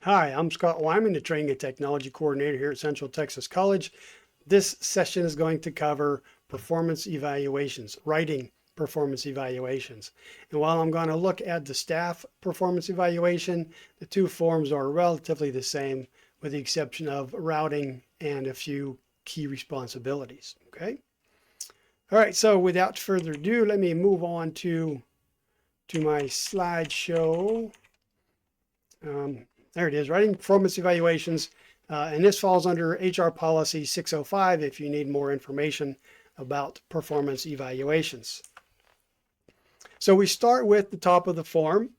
Hi, I'm Scott Wyman, the Training and Technology Coordinator here at Central Texas College. This session is going to cover performance evaluations, writing performance evaluations. And while I'm going to look at the staff performance evaluation, the two forms are relatively the same with the exception of routing and a few key responsibilities. Okay. All right. So without further ado, let me move on to my slideshow. There it is, writing performance evaluations. And this falls under HR Policy 605 if you need more information about performance evaluations. So we start with the top of the form,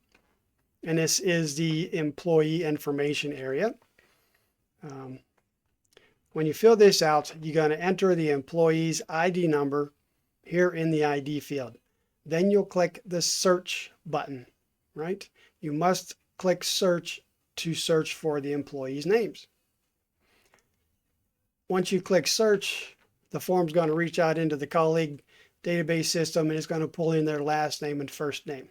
and this is the employee information area. When you fill this out, you're going to enter the employee's ID number here in the ID field. Then you'll click the search button, right? You must click search to search for the employees' names. Once you click search, the form's going to reach out into the colleague database system and it's going to pull in their last name and first name.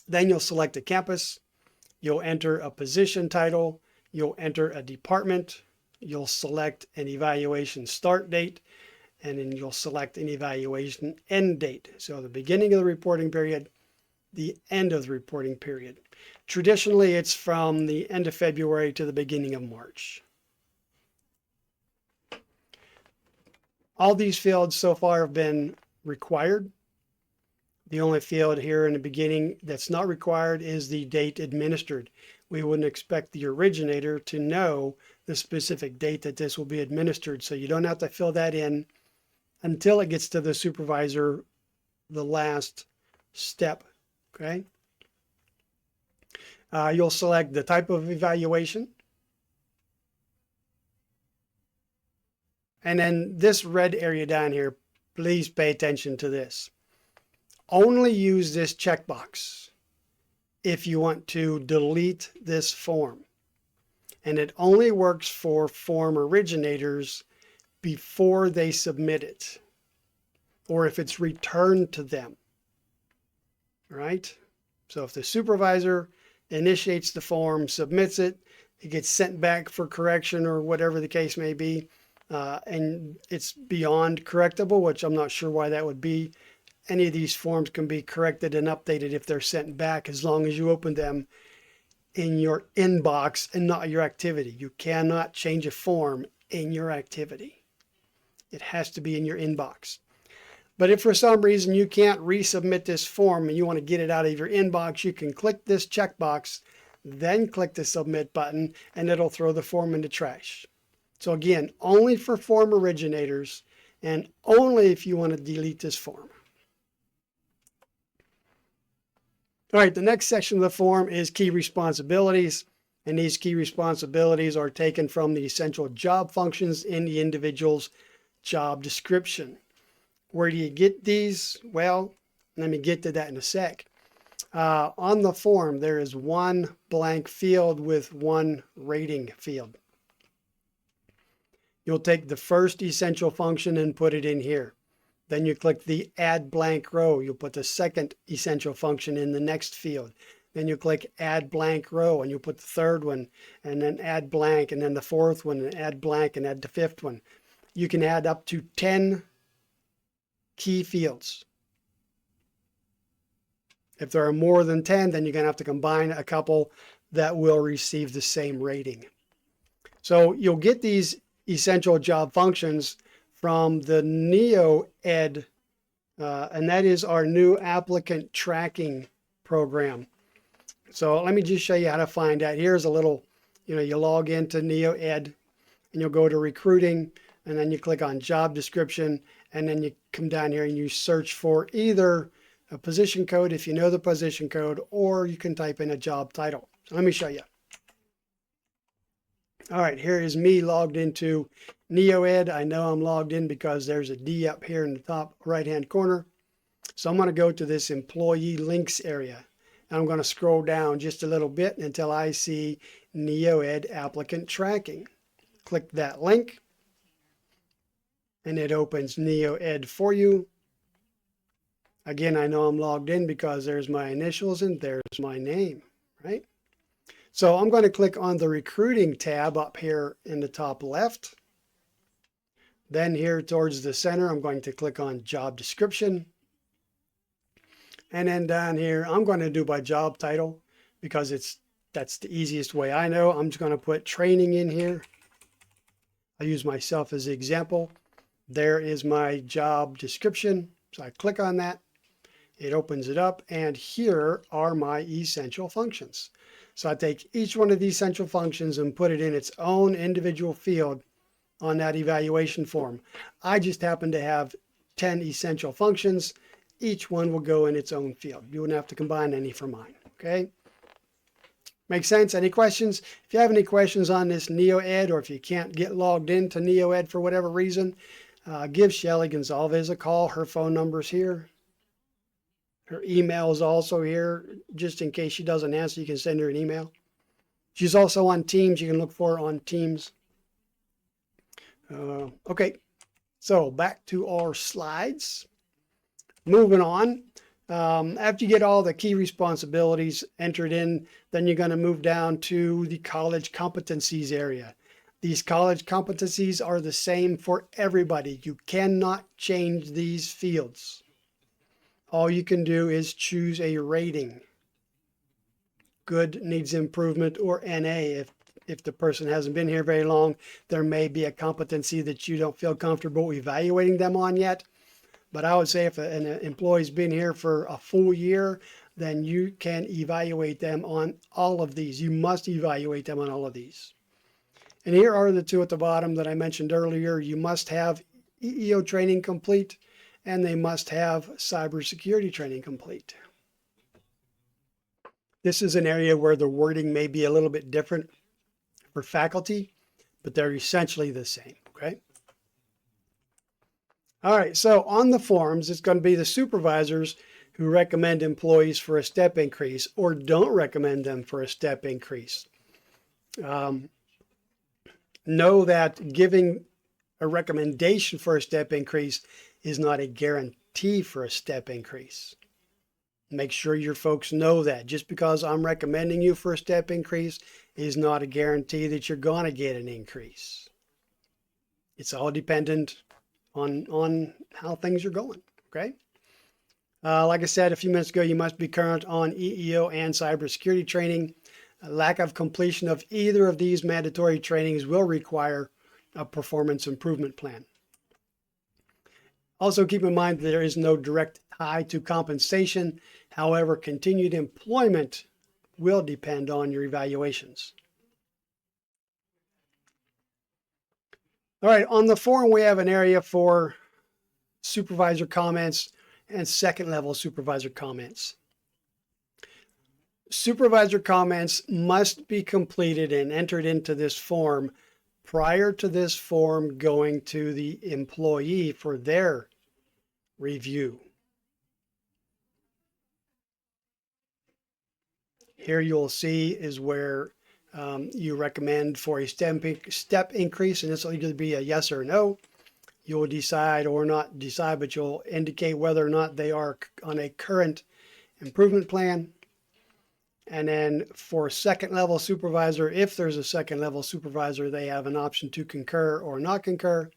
Then you'll select a campus, you'll enter a position title, you'll enter a department, you'll select an evaluation start date, and then you'll select an evaluation end date. So the beginning of the reporting period, the end of the reporting period. Traditionally, it's from the end of February to the beginning of March. All these fields so far have been required. The only field here in the beginning that's not required is the date administered. We wouldn't expect the originator to know the specific date that this will be administered, so you don't have to fill that in until it gets to the supervisor, the last step, okay? You'll select the type of evaluation. And then this red area down here, please pay attention to this. Only use this checkbox if you want to delete this form. And it only works for form originators before they submit it, or if it's returned to them, right? So if the supervisor initiates the form, submits it, it gets sent back for correction or whatever the case may be, and it's beyond correctable, which I'm not sure why that would be. Any of these forms can be corrected and updated if they're sent back, as long as you open them in your inbox and not your activity. You cannot change a form in your activity. It has to be in your inbox. But if for some reason you can't resubmit this form and you want to get it out of your inbox, you can click this checkbox, then click the submit button, and it'll throw the form in the trash. So again, only for form originators and only if you want to delete this form. All right, the next section of the form is key responsibilities. And these key responsibilities are taken from the essential job functions in the individual's job description. Where do you get these? Well, let me get to that in a sec. On the form, there is one blank field with one rating field. You'll take the first essential function and put it in here. Then you click the add blank row. You'll put the second essential function in the next field. Then you click add blank row and you put the third one and then add blank and then the fourth one and add blank and add the fifth one. You can add up to 10 key fields. If there are more than 10, then you're going to have to combine a couple that will receive the same rating. So you'll get these essential job functions from the NeoEd, and that is our new applicant tracking program. So let me just show you how to find that. Here's a little, you log into NeoEd and you'll go to recruiting and then you click on job description and then you come down here and you search for either a position code if you know the position code, or you can type in a job title. So let me show you. All right, here is me logged into NeoEd. I know I'm logged in because there's a D up here in the top right-hand corner. So I'm going to go to this employee links area. And I'm going to scroll down just a little bit until I see NeoEd applicant tracking. Click that link. And it opens NeoEd for you. Again, I know I'm logged in because there's my initials and there's my name, right? So I'm going to click on the recruiting tab up here in the top left. Then here towards the center, I'm going to click on job description. And then down here, I'm going to do by job title because that's the easiest way I know. I'm just going to put training in here. I use myself as the example. There is my job description. So I click on that. It opens it up, and here are my essential functions. So I take each one of these essential functions and put it in its own individual field on that evaluation form. I just happen to have 10 essential functions. Each one will go in its own field. You wouldn't have to combine any for mine, okay? Make sense? Any questions? If you have any questions on this NeoEd, or if you can't get logged into NeoEd for whatever reason, give Shelly Gonzalez a call. Her phone number's here. Her email is also here. Just in case she doesn't answer, you can send her an email. She's also on Teams. You can look for her on Teams. Okay, so back to our slides. Moving on. After you get all the key responsibilities entered in, then you're going to move down to the college competencies area. These college competencies are the same for everybody. You cannot change these fields. All you can do is choose a rating. Good, needs improvement, or NA. If the person hasn't been here very long, there may be a competency that you don't feel comfortable evaluating them on yet. But I would say if an employee's been here for a full year, then you can evaluate them on all of these. You must evaluate them on all of these. And here are the two at the bottom that I mentioned earlier. You must have EEO training complete, and they must have cybersecurity training complete. This is an area where the wording may be a little bit different for faculty, but they're essentially the same, okay? All right, so on the forms, it's going to be the supervisors who recommend employees for a step increase or don't recommend them for a step increase. Know that giving a recommendation for a step increase is not a guarantee for a step increase. Make sure your folks know that. Just because I'm recommending you for a step increase is not a guarantee that you're going to get an increase. It's all dependent on how things are going, okay? Like I said a few minutes ago, you must be current on EEO and cybersecurity training. A lack of completion of either of these mandatory trainings will require a performance improvement plan. Also keep in mind that there is no direct tie to compensation. However, continued employment will depend on your evaluations. All right, on the form, we have an area for supervisor comments and second level supervisor comments. Supervisor comments must be completed and entered into this form prior to this form going to the employee for their review. Here you'll see is where you recommend for a step increase, and this will either be a yes or no. You'll decide or not decide, but you'll indicate whether or not they are on a current improvement plan. And then for second level supervisor, if there's a second level supervisor, they have an option to concur or not concur.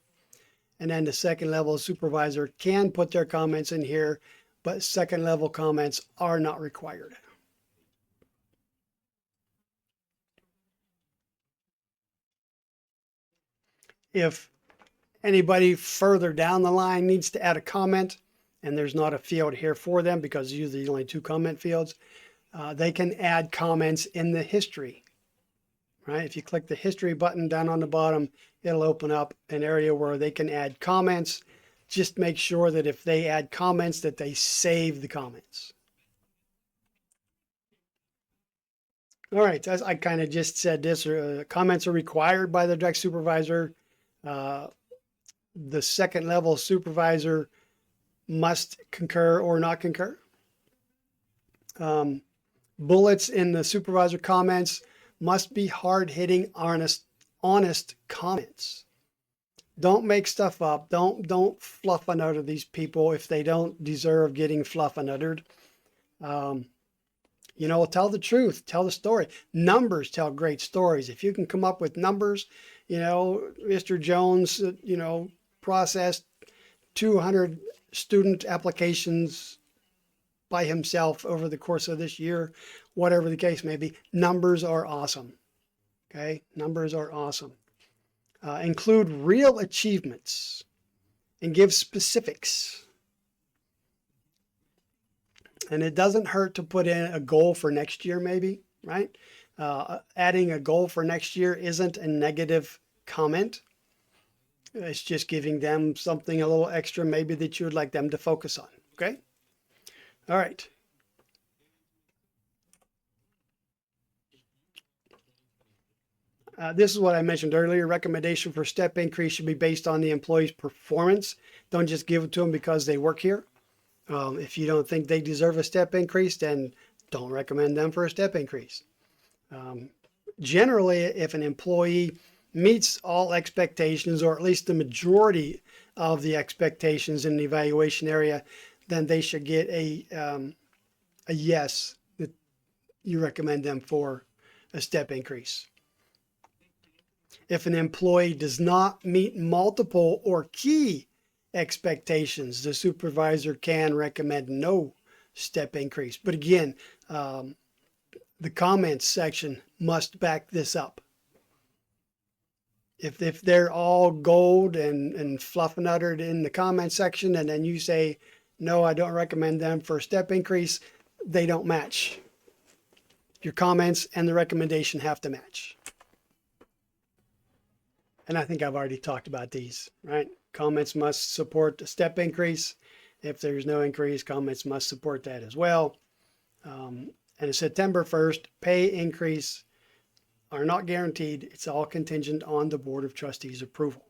And then the second level supervisor can put their comments in here, but second level comments are not required. If anybody further down the line needs to add a comment, and there's not a field here for them because usually only 2 comment fields, they can add comments in the history, right? If you click the history button down on the bottom, it'll open up an area where they can add comments. Just make sure that if they add comments that they save the comments. All right, as I kind of just said this, comments are required by the direct supervisor. The second level supervisor must concur or not concur. Bullets in the supervisor comments must be hard-hitting, honest comments. Don't make stuff up. Don't fluff and utter these people if they don't deserve getting fluff and uttered. You know, tell the truth, tell the story. Numbers tell great stories. If you can come up with numbers, you know, Mr. Jones, you know, processed 200 student applications by himself over the course of this year, whatever the case may be. Numbers are awesome. Okay, numbers are awesome. Include real achievements and give specifics. And it doesn't hurt to put in a goal for next year, maybe, right? Adding a goal for next year isn't a negative comment. It's just giving them something a little extra, maybe that you would like them to focus on. Okay. All right. This is what I mentioned earlier. Recommendation for step increase should be based on the employee's performance. Don't just give it to them because they work here. If you don't think they deserve a step increase, then don't recommend them for a step increase. Generally, if an employee meets all expectations, or at least the majority of the expectations in the evaluation area, then they should get a yes that you recommend them for a step increase. If an employee does not meet multiple or key expectations, the supervisor can recommend no step increase. But again, the comments section must back this up. If they're all gold and fluff and uttered in the comment section, and then you say, no, I don't recommend them for a step increase, they don't match. Your comments and the recommendation have to match. And I think I've already talked about these, right? Comments must support a step increase. If there's no increase, comments must support that as well. And a September 1st pay increase are not guaranteed. It's all contingent on the Board of Trustees approval.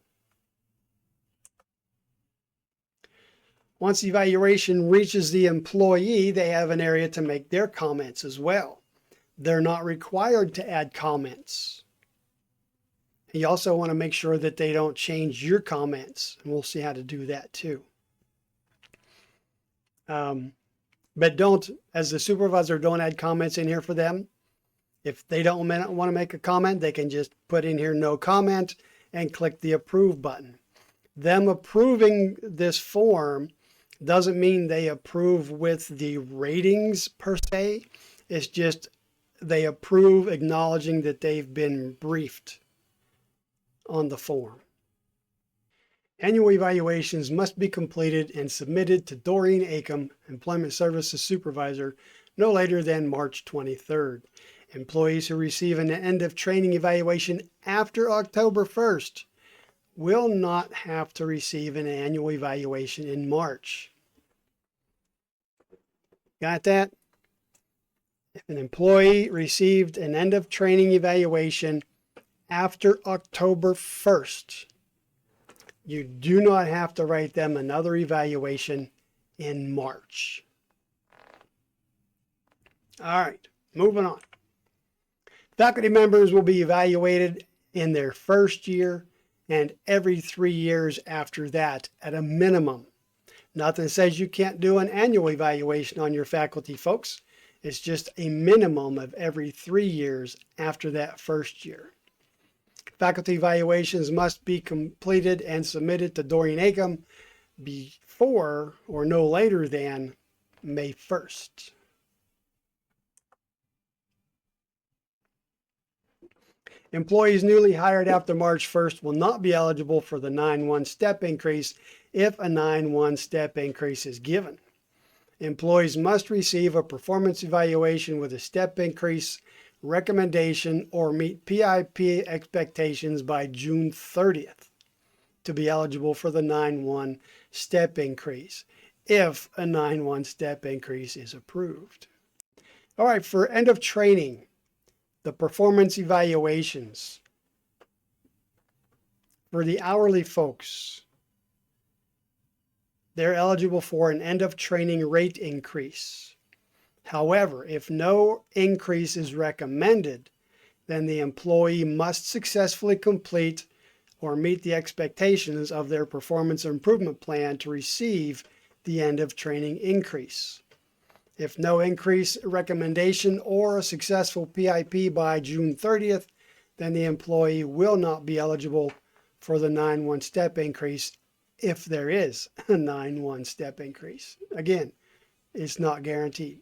Once the evaluation reaches the employee, they have an area to make their comments as well. They're not required to add comments. You also want to make sure that they don't change your comments, and we'll see how to do that too. But don't, as the supervisor, don't add comments in here for them. If they don't want to make a comment, they can just put in here no comment and click the approve button. Them approving this form doesn't mean they approve with the ratings per se. It's just they approve acknowledging that they've been briefed on the form. Annual evaluations must be completed and submitted to Doreen Acom, Employment Services Supervisor, no later than March 23rd. Employees who receive an end of training evaluation after October 1st will not have to receive an annual evaluation in March. Got that? If an employee received an end of training evaluation after October 1st, you do not have to write them another evaluation in March. All right, moving on. Faculty members will be evaluated in their first year and every 3 years after that at a minimum. Nothing says you can't do an annual evaluation on your faculty, folks. It's just a minimum of every 3 years after that first year. Faculty evaluations must be completed and submitted to Doreen Acom before or no later than May 1st. Employees newly hired after March 1st will not be eligible for the 9-1 step increase if a 9-1 step increase is given. Employees must receive a performance evaluation with a step increase recommendation or meet PIP expectations by June 30th to be eligible for the 9-1 step increase, if a 9-1 step increase is approved. All right, for end of training, the performance evaluations for the hourly folks, they're eligible for an end of training rate increase. However, if no increase is recommended, then the employee must successfully complete or meet the expectations of their performance improvement plan to receive the end of training increase. If no increase recommendation or a successful PIP by June 30th, then the employee will not be eligible for the 9-1 step increase if there is a 9-1 step increase. Again, it's not guaranteed.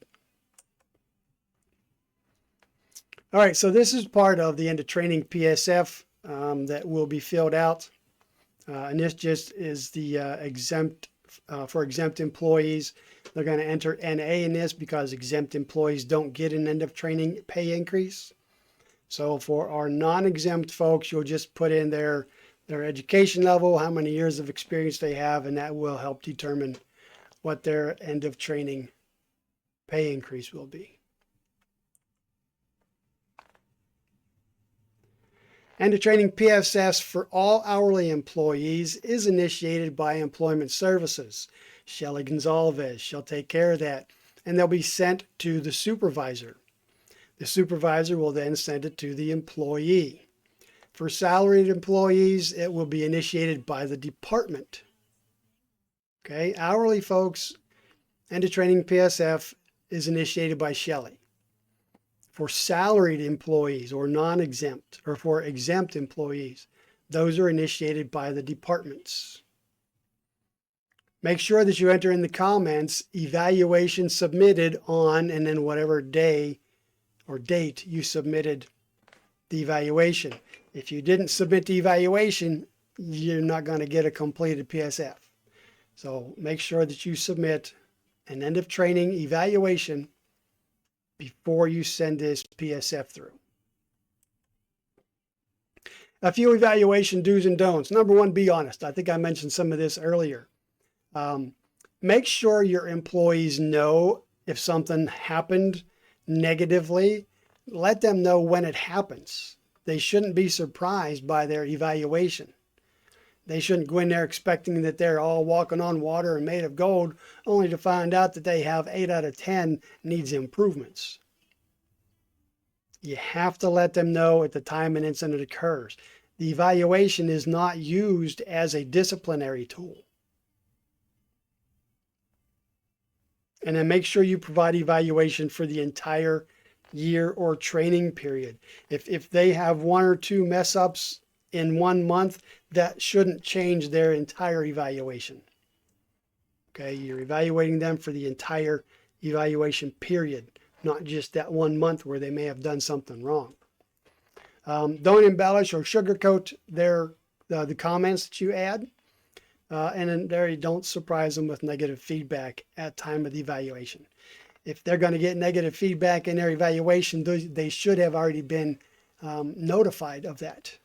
All right, so this is part of the end of training PSF that will be filled out. And this just is the exempt for exempt employees. They're going to enter NA in this because exempt employees don't get an end of training pay increase. So for our non-exempt folks, you'll just put in their education level, how many years of experience they have, and that will help determine what their end of training pay increase will be. End of training PSS for all hourly employees is initiated by Employment Services. Shelly Gonzalez shall take care of that, and they'll be sent to the supervisor. The supervisor will then send it to the employee. For salaried employees, it will be initiated by the department. Okay, hourly folks, end of training PSF is initiated by Shelly. For salaried employees or non-exempt, or for exempt employees, those are initiated by the departments. Make sure that you enter in the comments evaluation submitted on, and then whatever day or date you submitted the evaluation. If you didn't submit the evaluation, you're not going to get a completed PSF. So make sure that you submit an end of training evaluation before you send this PSF through. A few evaluation do's and don'ts. Number one, be honest. I think I mentioned some of this earlier. Make sure your employees know if something happened negatively. Let them know when it happens. They shouldn't be surprised by their evaluation. They shouldn't go in there expecting that they're all walking on water and made of gold, only to find out that they have 8 out of 10 needs improvements. You have to let them know at the time an incident occurs. The evaluation is not used as a disciplinary tool. And then make sure you provide evaluation for the entire year or training period. If they have 1 or 2 mess ups in 1 month, that shouldn't change their entire evaluation. Okay, you're evaluating them for the entire evaluation period, not just that 1 month where they may have done something wrong. Don't embellish or sugarcoat the comments that you add. And then there, don't surprise them with negative feedback at time of the evaluation. If they're going to get negative feedback in their evaluation, they should have already been notified of that.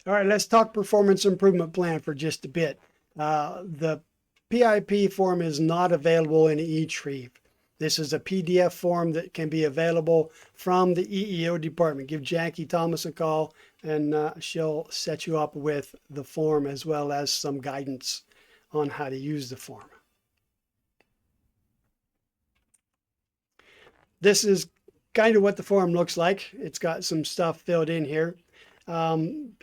All right, let's talk performance improvement plan for just a bit. The PIP form is not available in eTrieve. This is a PDF form that can be available from the EEO department. Give Jackie Thomas a call and she'll set you up with the form as well as some guidance on how to use the form. This is kind of what the form looks like. It's got some stuff filled in here. One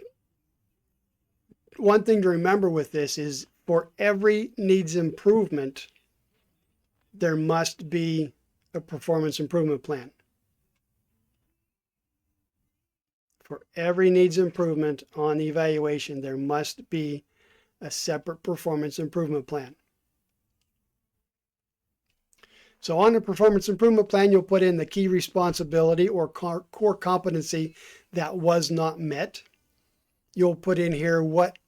thing to remember with this is for every needs improvement, there must be a performance improvement plan. For every needs improvement on the evaluation, there must be a separate performance improvement plan. So on the performance improvement plan, you'll put in the key responsibility or core competency that was not met. You'll put in here what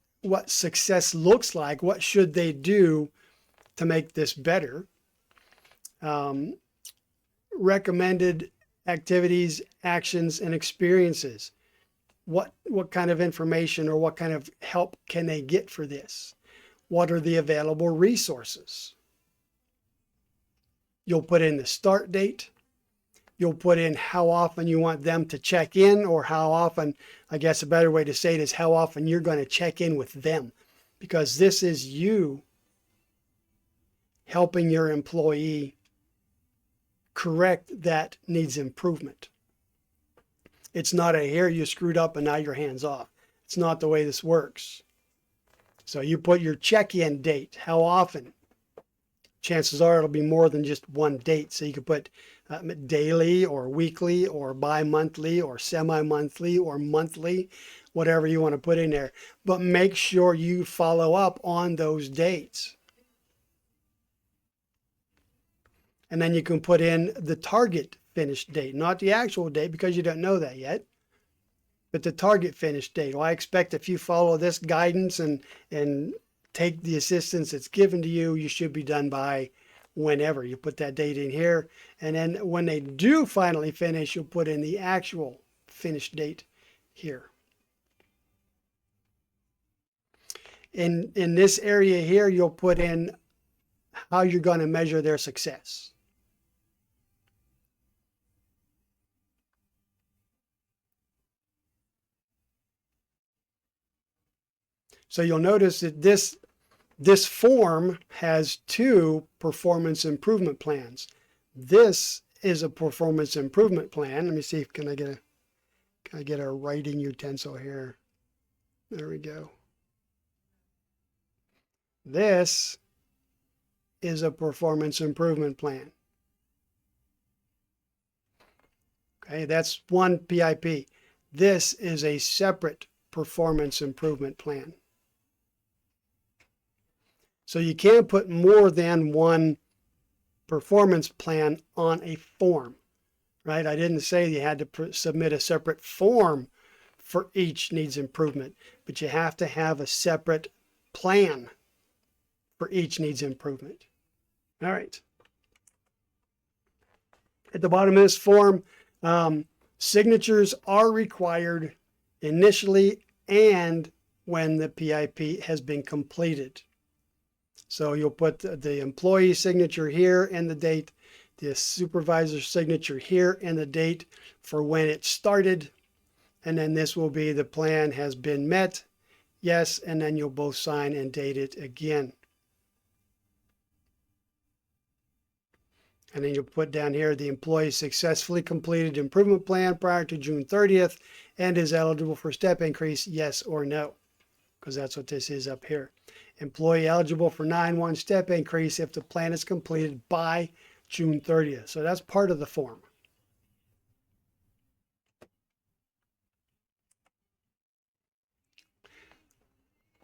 success looks like. What should they do to make this better? Recommended activities, actions, and experiences. What kind of information or what kind of help can they get for this? What are the available resources? You'll put in the start date. You'll put in how often you want them to check in, or how often, I guess a better way to say it is how often you're going to check in with them, because this is you helping your employee correct that needs improvement. It's not a here you screwed up and now your hands off. It's not the way this works. So you put your check-in date, how often. chances are it'll be more than just one date. So you could put daily or weekly or bi-monthly or semi-monthly or monthly, whatever you want to put in there. But make sure you follow up on those dates. And then you can put in the target finish date, not the actual date because you don't know that yet, but the target finish date. Well, I expect if you follow this guidance and take the assistance that's given to you, you should be done by whenever. You put that date in here, and then when they do finally finish, you'll put in the actual finish date here. In this area here, you'll put in how you're going to measure their success. So you'll notice that this form has two performance improvement plans. This is a performance improvement plan. Let me see if can I get a writing utensil here. There we go. This is a performance improvement plan. Okay, that's one PIP. This is a separate performance improvement plan. So you can't put more than one performance plan on a form, right? I didn't say you had to submit a separate form for each needs improvement, but you have to have a separate plan for each needs improvement. All right. At the bottom of this form, signatures are required initially and when the PIP has been completed. So you'll put the employee signature here and the date, the supervisor's signature here and the date for when it started, and then this will be the plan has been met, yes, and then you'll both sign and date it again. And then you'll put down here the employee successfully completed improvement plan prior to June 30th and is eligible for step increase, yes or no, because that's what this is up here. Employee eligible for 9-1 step increase if the plan is completed by June 30th. So that's part of the form.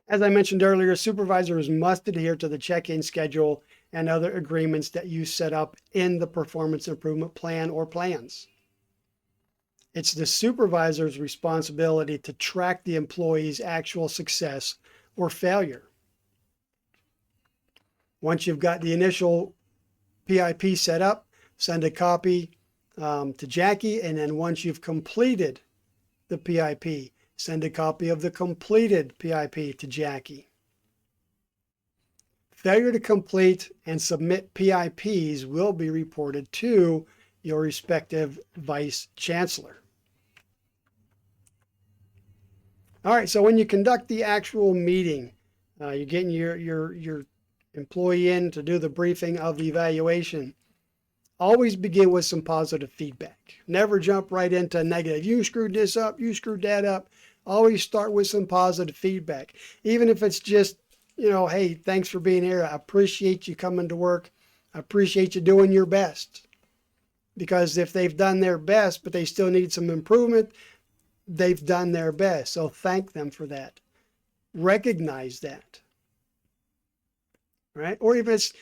As I mentioned earlier, supervisors must adhere to the check-in schedule and other agreements that you set up in the performance improvement plan or plans. It's the supervisor's responsibility to track the employee's actual success or failure. Once you've got the initial PIP set up, send a copy to Jackie, and then once you've completed the PIP, send a copy of the completed PIP to Jackie. Failure to complete and submit PIPs will be reported to your respective vice chancellor. All right, so when you conduct the actual meeting, you're getting your employee in to do the briefing of the evaluation. Always begin with some positive feedback. Never jump right into negative. You screwed this up, you screwed that up. Always start with some positive feedback. Even if it's just, hey, thanks for being here. I appreciate you coming to work. I appreciate you doing your best. Because if they've done their best, but they still need some improvement, they've done their best. So thank them for that. Recognize that. Right? Or if it's,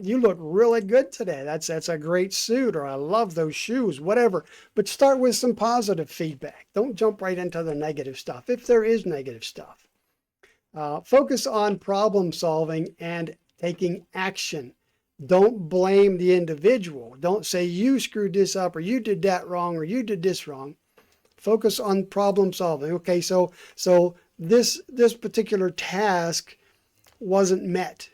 you look really good today. That's a great suit, or I love those shoes, whatever. But start with some positive feedback. Don't jump right into the negative stuff, if there is negative stuff. Focus on problem solving and taking action. Don't blame the individual. Don't say you screwed this up, or you did that wrong, or you did this wrong. Focus on problem solving. Okay, so this particular task wasn't met.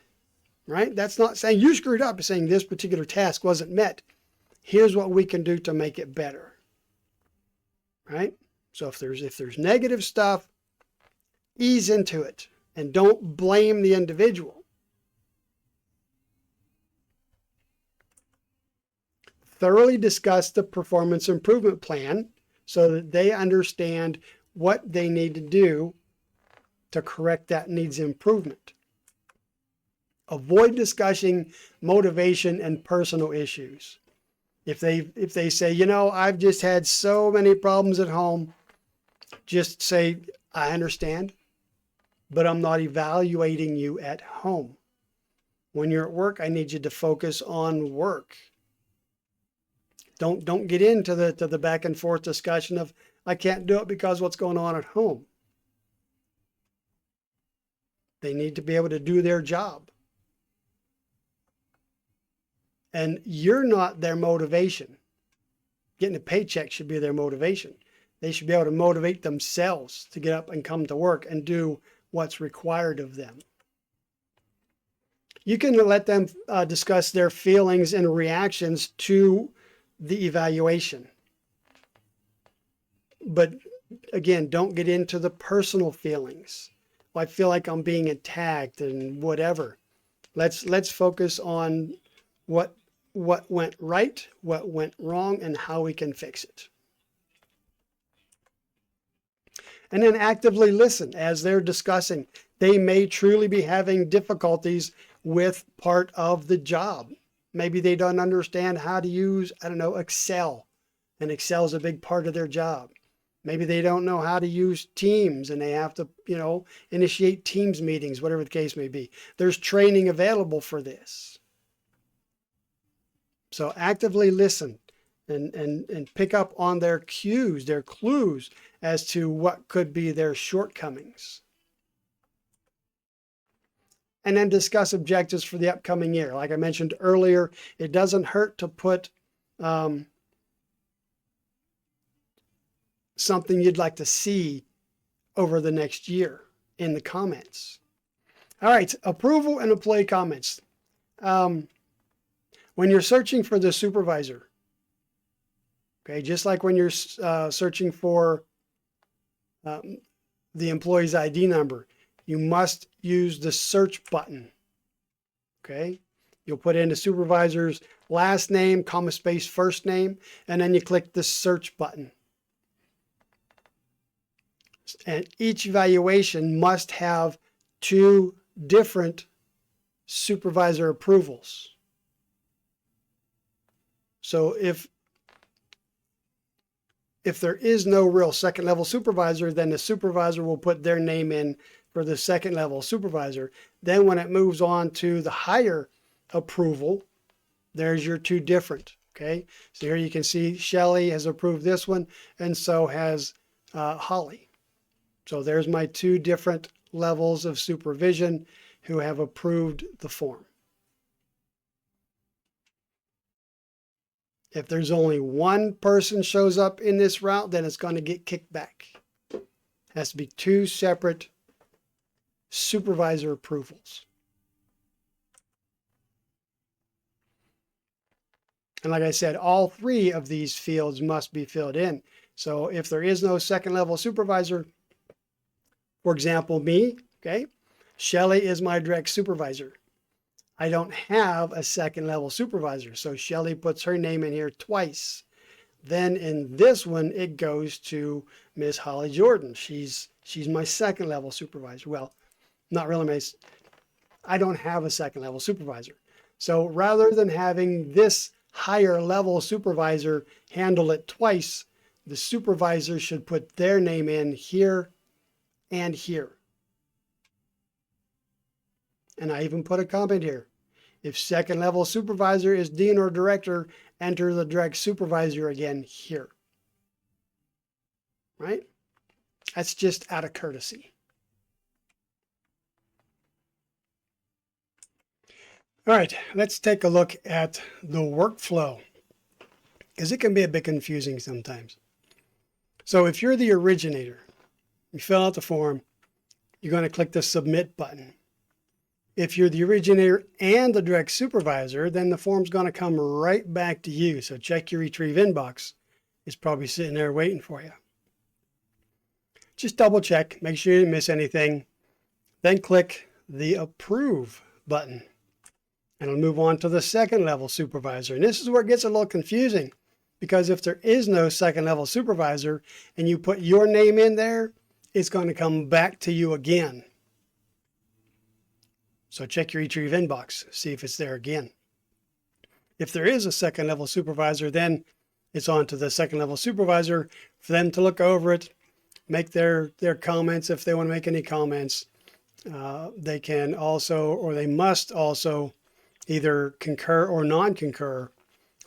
Right? That's not saying you screwed up. It's saying this particular task wasn't met. Here's what we can do to make it better. Right? So if there's negative stuff, ease into it and don't blame the individual. Thoroughly discuss the performance improvement plan so that they understand what they need to do to correct that needs improvement. Avoid discussing motivation and personal issues. If they say, you know, I've just had so many problems at home, just say, I understand, but I'm not evaluating you at home. When you're at work, I need you to focus on work. Don't get into the back and forth discussion of, I can't do it because what's going on at home. They need to be able to do their job. And you're not their motivation. Getting a paycheck should be their motivation. They should be able to motivate themselves to get up and come to work and do what's required of them. You can let them discuss their feelings and reactions to the evaluation. But again, don't get into the personal feelings. Well, I feel like I'm being attacked and whatever. Let's focus on what went right, what went wrong, and how we can fix it. And then actively listen as they're discussing. They may truly be having difficulties with part of the job. Maybe they don't understand how to use, I don't know, Excel. And Excel is a big part of their job. Maybe they don't know how to use Teams and they have to, you know, initiate Teams meetings, whatever the case may be. There's training available for this. So actively listen and pick up on their cues, their clues as to what could be their shortcomings. And then discuss objectives for the upcoming year. Like I mentioned earlier, it doesn't hurt to put something you'd like to see over the next year in the comments. All right, approval and employee comments. When you're searching for the supervisor, okay, just like when you're searching for the employee's ID number, you must use the search button, okay? You'll put in the supervisor's last name, comma space, first name, and then you click the search button. And each evaluation must have 2 different supervisor approvals. So if there is no real second level supervisor, then the supervisor will put their name in for the second level supervisor. Then when it moves on to the higher approval, there's your 2 different, okay? So here you can see Shelly has approved this one, and so has Holly. So there's my 2 different levels of supervision who have approved the form. If there's only one person shows up in this route, then it's going to get kicked back. It has to be 2 separate supervisor approvals. And like I said, all 3 of these fields must be filled in. So if there is no second level supervisor, for example, me, okay, Shelly is my direct supervisor. I don't have a second level supervisor, so Shelly puts her name in here twice. Then in this one, it goes to Miss Holly Jordan. She's my second level supervisor. Well, not really I don't have a second level supervisor. So rather than having this higher level supervisor handle it twice, the supervisor should put their name in here and here. And I even put a comment here. If second level supervisor is dean or director, enter the direct supervisor again here. Right? That's just out of courtesy. All right, let's take a look at the workflow, because it can be a bit confusing sometimes. So if you're the originator, you fill out the form, you're going to click the submit button. If you're the originator and the direct supervisor, then the form's going to come right back to you. So check your retrieve inbox. It's probably sitting there waiting for you. Just double check, make sure you didn't miss anything. Then click the approve button. And it'll move on to the second level supervisor. And this is where it gets a little confusing, because if there is no second level supervisor and you put your name in there, it's going to come back to you again. So check your eRetrieve inbox, see if it's there again. If there is a second level supervisor, then it's on to the second level supervisor for them to look over it, make their comments if they want to make any comments. They can also, or they must also, either concur or non-concur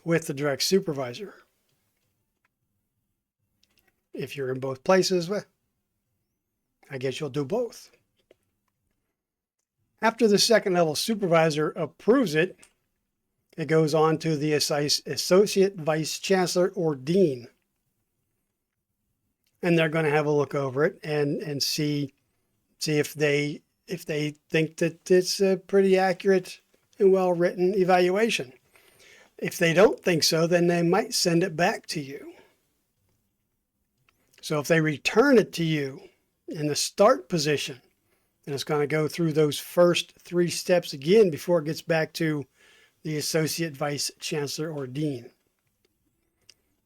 with the direct supervisor. If you're in both places, well, I guess you'll do both. After the second level supervisor approves it, it goes on to the associate vice chancellor or dean. And they're going to have a look over it and see if they think that it's a pretty accurate and well-written evaluation. If they don't think so, then they might send it back to you. So if they return it to you in the start position, then it's going to go through those first 3 steps again before it gets back to the associate vice chancellor or dean.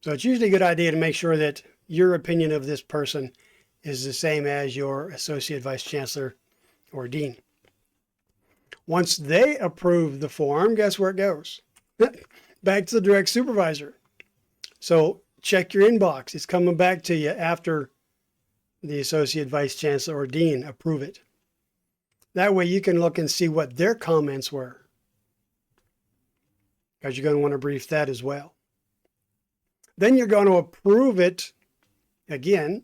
So it's usually a good idea to make sure that your opinion of this person is the same as your associate vice chancellor or dean. Once they approve the form, guess where it goes? Back to the direct supervisor. So check your inbox. It's coming back to you after the associate vice chancellor or dean approve it. That way you can look and see what their comments were, because you're going to want to brief that as well. Then you're going to approve it again,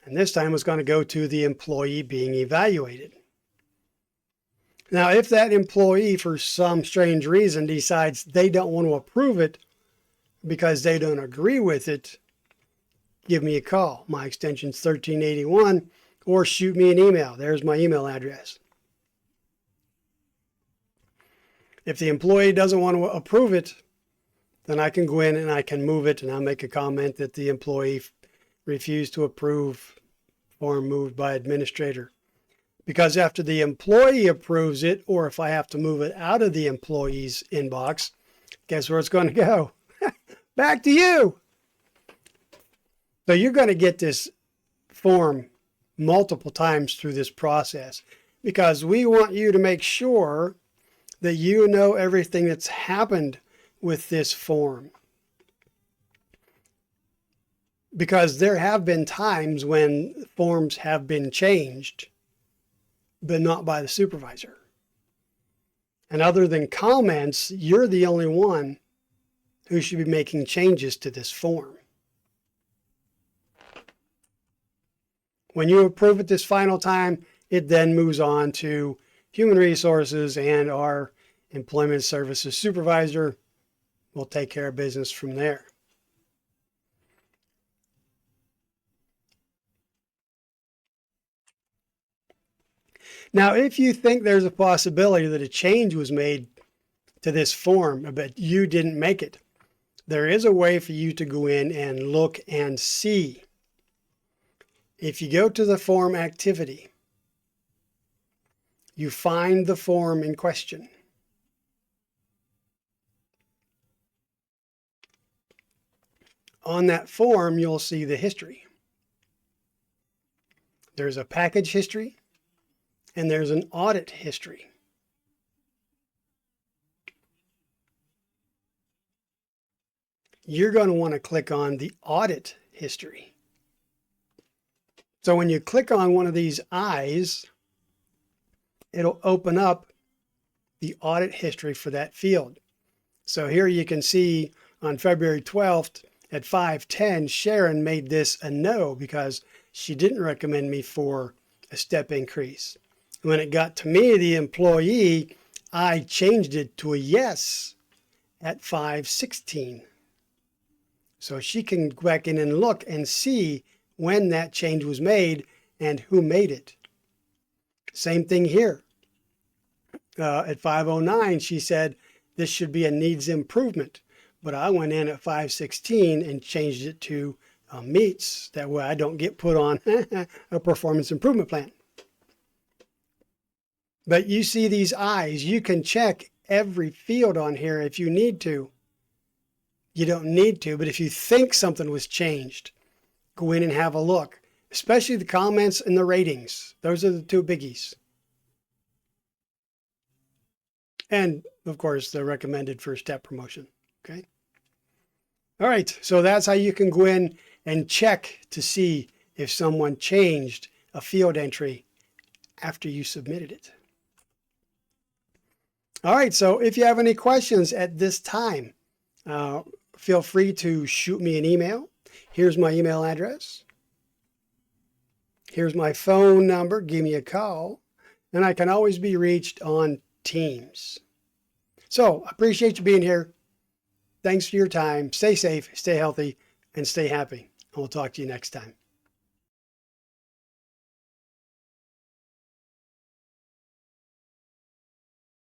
and this time it's going to go to the employee being evaluated. Now, if that employee, for some strange reason, decides they don't want to approve it because they don't agree with it, give me a call. My extension's 1381, or shoot me an email. There's my email address. If the employee doesn't want to approve it, then I can go in and I can move it, and I'll make a comment that the employee refused to approve form moved by administrator. Because after the employee approves it, or if I have to move it out of the employee's inbox, guess where it's going to go? Back to you. So you're going to get this form multiple times through this process, because we want you to make sure that you know everything that's happened with this form. Because there have been times when forms have been changed, but not by the supervisor. And other than comments, you're the only one who should be making changes to this form. When you approve it this final time, it then moves on to Human Resources, and our Employment Services Supervisor will take care of business from there. Now, if you think there's a possibility that a change was made to this form, but you didn't make it, there is a way for you to go in and look and see. If you go to the form activity, you find the form in question. On that form, you'll see the history. There's a package history, and there's an audit history. You're going to want to click on the audit history. So when you click on one of these eyes, it'll open up the audit history for that field. So here you can see on February 12th at 5:10, Sharon made this a no because she didn't recommend me for a step increase. When it got to me, the employee, I changed it to a yes at 5:16. So she can go back in and look and see when that change was made and who made it. Same thing here. At 5:09, she said this should be a needs improvement, but I went in at 5:16 and changed it to meets. That way I don't get put on a performance improvement plan. But you see these eyes, you can check every field on here if you need to. You don't need to, but if you think something was changed, go in and have a look, especially the comments and the ratings. Those are the two biggies. And of course, the recommended first step promotion. Okay. All right. So that's how you can go in and check to see if someone changed a field entry after you submitted it. All right. So if you have any questions at this time, feel free to shoot me an email. Here's my email address. Here's my phone number. Give me a call. And I can always be reached on Teams. So I appreciate you being here. Thanks for your time. Stay safe, stay healthy, and stay happy. And we'll talk to you next time.